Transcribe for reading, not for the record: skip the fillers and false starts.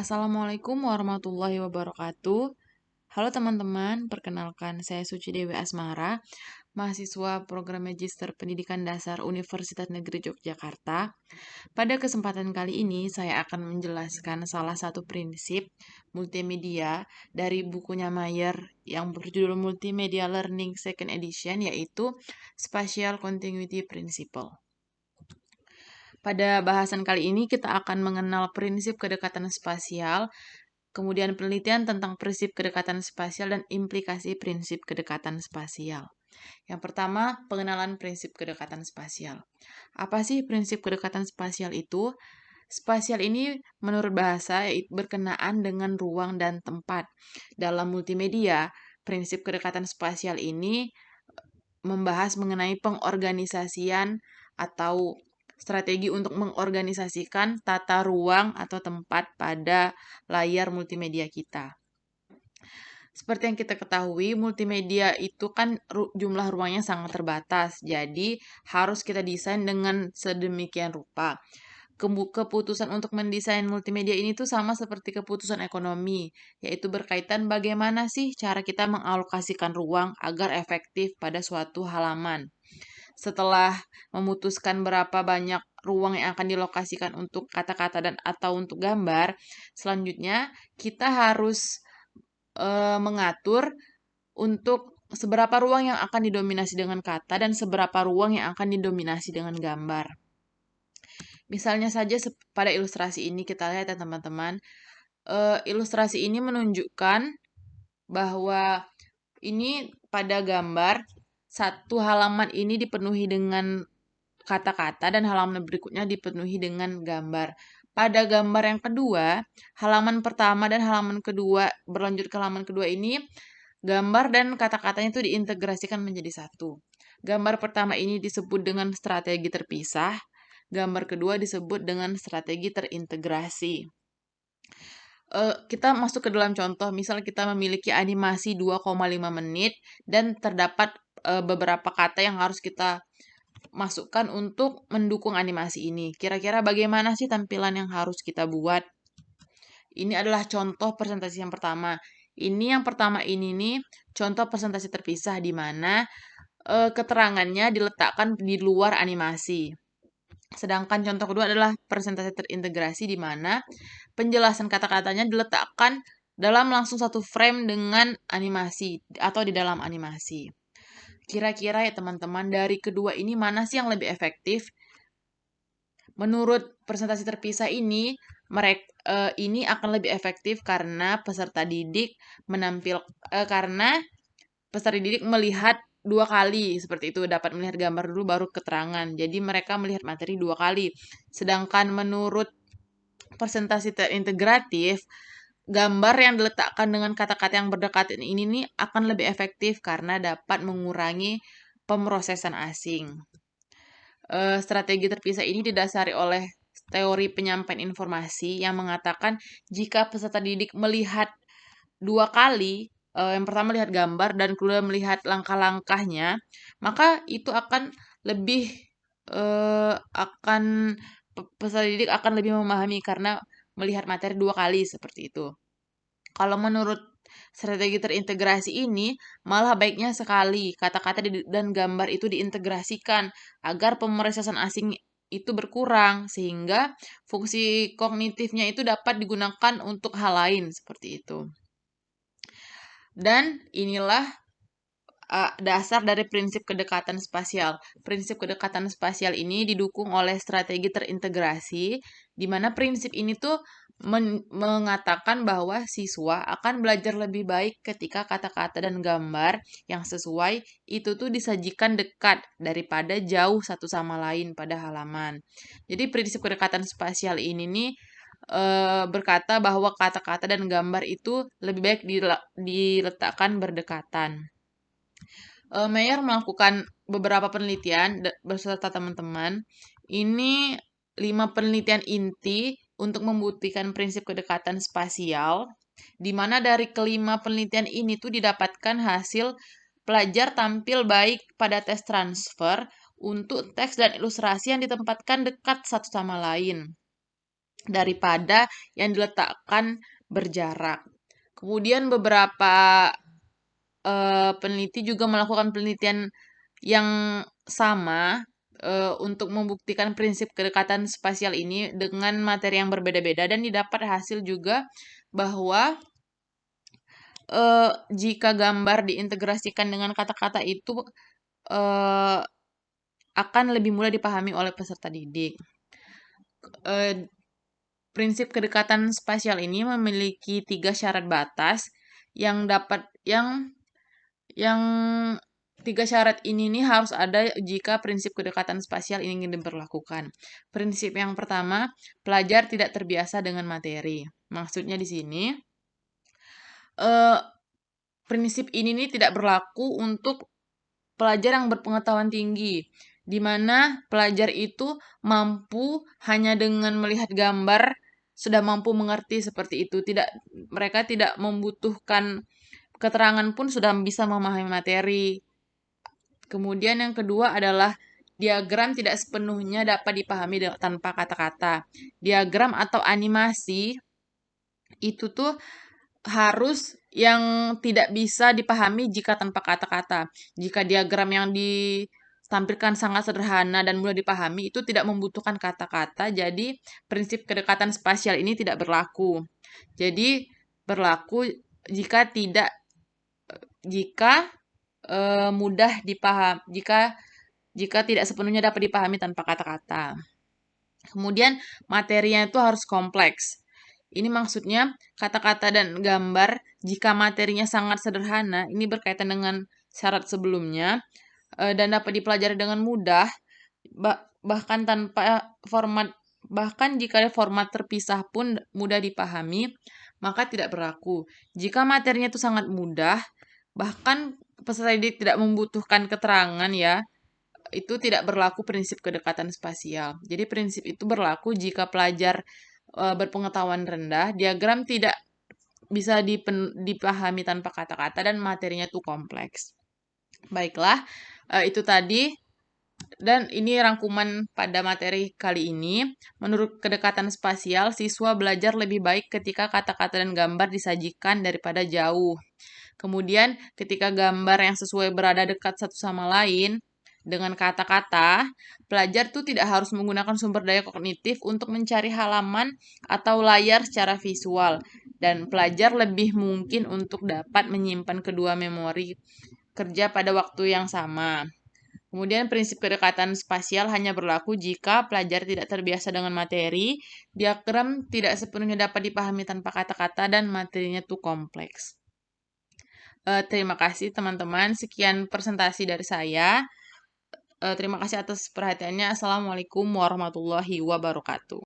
Assalamualaikum warahmatullahi wabarakatuh. Halo teman-teman, perkenalkan saya Suci Dewi Asmara, mahasiswa program Magister Pendidikan Dasar Universitas Negeri Yogyakarta. Pada kesempatan kali ini, saya akan menjelaskan salah satu prinsip multimedia dari bukunya Mayer yang berjudul Multimedia Learning Second Edition, yaitu Spatial Continuity Principle. Pada bahasan kali ini, kita akan mengenal prinsip kedekatan spasial, kemudian penelitian tentang prinsip kedekatan spasial dan implikasi prinsip kedekatan spasial. Yang pertama, pengenalan prinsip kedekatan spasial. Apa sih prinsip kedekatan spasial itu? Spasial ini menurut bahasa berkenaan dengan ruang dan tempat. Dalam multimedia, prinsip kedekatan spasial ini membahas mengenai pengorganisasian atau strategi untuk mengorganisasikan tata ruang atau tempat pada layar multimedia kita. Seperti yang kita ketahui, multimedia itu kan jumlah ruangnya sangat terbatas, jadi harus kita desain dengan sedemikian rupa. Keputusan untuk mendesain multimedia ini tuh sama seperti keputusan ekonomi, yaitu berkaitan bagaimana sih cara kita mengalokasikan ruang agar efektif pada suatu halaman. Setelah memutuskan berapa banyak ruang yang akan dilokasikan untuk kata-kata dan atau untuk gambar, selanjutnya kita harus mengatur untuk seberapa ruang yang akan didominasi dengan kata dan seberapa ruang yang akan didominasi dengan gambar. Misalnya saja pada ilustrasi ini kita lihat ya teman-teman. Ilustrasi ini menunjukkan bahwa ini pada gambar satu halaman ini dipenuhi dengan kata-kata dan halaman berikutnya dipenuhi dengan gambar. Pada gambar yang kedua, halaman pertama dan halaman kedua berlanjut ke halaman kedua ini, gambar dan kata-katanya itu diintegrasikan menjadi satu. Gambar pertama ini disebut dengan strategi terpisah, gambar kedua disebut dengan strategi terintegrasi. Kita masuk ke dalam contoh, misal kita memiliki animasi 2,5 menit dan terdapat beberapa kata yang harus kita masukkan untuk mendukung animasi ini. Kira-kira bagaimana sih tampilan yang harus kita buat? Ini adalah contoh presentasi yang pertama. Ini yang pertama ini nih contoh presentasi terpisah di mana keterangannya diletakkan di luar animasi. Sedangkan contoh kedua adalah presentasi terintegrasi di mana penjelasan kata-katanya diletakkan dalam langsung satu frame dengan animasi atau di dalam animasi. Kira-kira ya teman-teman, dari kedua ini mana sih yang lebih efektif? Menurut presentasi terpisah ini, ini akan lebih efektif karena peserta didik melihat dua kali seperti itu, dapat melihat gambar dulu baru keterangan. Jadi mereka melihat materi dua kali. Sedangkan menurut presentasi terintegratif, gambar yang diletakkan dengan kata-kata yang berdekatan ini nih akan lebih efektif karena dapat mengurangi pemrosesan asing. Strategi terpisah ini didasari oleh teori penyampaian informasi yang mengatakan jika peserta didik melihat dua kali, yang pertama lihat gambar dan kedua melihat langkah-langkahnya, maka itu akan lebih peserta didik akan lebih memahami karena melihat materi dua kali seperti itu. Kalau menurut strategi terintegrasi ini, malah baiknya sekali kata-kata dan gambar itu diintegrasikan agar pemrosesan asing itu berkurang, sehingga fungsi kognitifnya itu dapat digunakan untuk hal lain seperti itu. Dan inilah dasar dari prinsip kedekatan spasial. Prinsip kedekatan spasial ini didukung oleh strategi terintegrasi, di mana prinsip ini tuh mengatakan bahwa siswa akan belajar lebih baik ketika kata-kata dan gambar yang sesuai itu tuh disajikan dekat daripada jauh satu sama lain pada halaman. Jadi prinsip kedekatan spasial ini nih berkata bahwa kata-kata dan gambar itu lebih baik diletakkan berdekatan. Mayer melakukan beberapa penelitian beserta teman-teman. Ini 5 penelitian inti untuk membuktikan prinsip kedekatan spasial, di mana dari kelima penelitian ini tuh didapatkan hasil pelajar tampil baik pada tes transfer untuk teks dan ilustrasi yang ditempatkan dekat satu sama lain. daripada yang diletakkan berjarak. Kemudian beberapa peneliti juga melakukan penelitian yang sama untuk membuktikan prinsip kedekatan spasial ini dengan materi yang berbeda-beda dan didapat hasil juga bahwa jika gambar diintegrasikan dengan kata-kata itu eh, akan lebih mudah dipahami oleh peserta didik. Eh, Prinsip kedekatan spasial ini memiliki 3 syarat batas yang dapat yang 3 syarat ini nih harus ada jika prinsip kedekatan spasial ini ingin diberlakukan. Prinsip yang pertama, pelajar tidak terbiasa dengan materi. Maksudnya di sini, eh, prinsip ini nih tidak berlaku untuk pelajar yang berpengetahuan tinggi, di mana pelajar itu mampu hanya dengan melihat gambar sudah mampu mengerti seperti itu. Mereka tidak membutuhkan keterangan pun sudah bisa memahami materi. Kemudian yang kedua adalah diagram tidak sepenuhnya dapat dipahami tanpa kata-kata. Diagram atau animasi itu tuh harus yang tidak bisa dipahami jika tanpa kata-kata. Jika diagram yang ditampilkan sangat sederhana dan mudah dipahami, itu tidak membutuhkan kata-kata, jadi prinsip kedekatan spasial ini tidak berlaku. Jadi berlaku jika tidak jika mudah dipaham jika tidak sepenuhnya dapat dipahami tanpa kata-kata. Kemudian materinya itu harus kompleks. Ini maksudnya kata-kata dan gambar jika materinya sangat sederhana, ini berkaitan dengan syarat sebelumnya dan dapat dipelajari dengan mudah, bahkan tanpa format, bahkan jika format terpisah pun mudah dipahami, maka tidak berlaku. Jika materinya itu sangat mudah, bahkan peserta didik tidak membutuhkan keterangan ya, itu tidak berlaku prinsip kedekatan spasial. Jadi prinsip itu berlaku jika pelajar berpengetahuan rendah, diagram tidak bisa dipahami tanpa kata-kata dan materinya itu kompleks. Baiklah, itu tadi dan ini rangkuman pada materi kali ini. Menurut kedekatan spasial, siswa belajar lebih baik ketika kata-kata dan gambar disajikan daripada jauh. Kemudian, ketika gambar yang sesuai berada dekat satu sama lain dengan kata-kata, pelajar tuh tidak harus menggunakan sumber daya kognitif untuk mencari halaman atau layar secara visual. Dan pelajar lebih mungkin untuk dapat menyimpan kedua memori kerja pada waktu yang sama. Kemudian prinsip kedekatan spasial hanya berlaku jika pelajar tidak terbiasa dengan materi, diagram tidak sepenuhnya dapat dipahami tanpa kata-kata, dan materinya tuh kompleks. Terima kasih teman-teman. Sekian presentasi dari saya. Terima kasih atas perhatiannya. Assalamualaikum warahmatullahi wabarakatuh.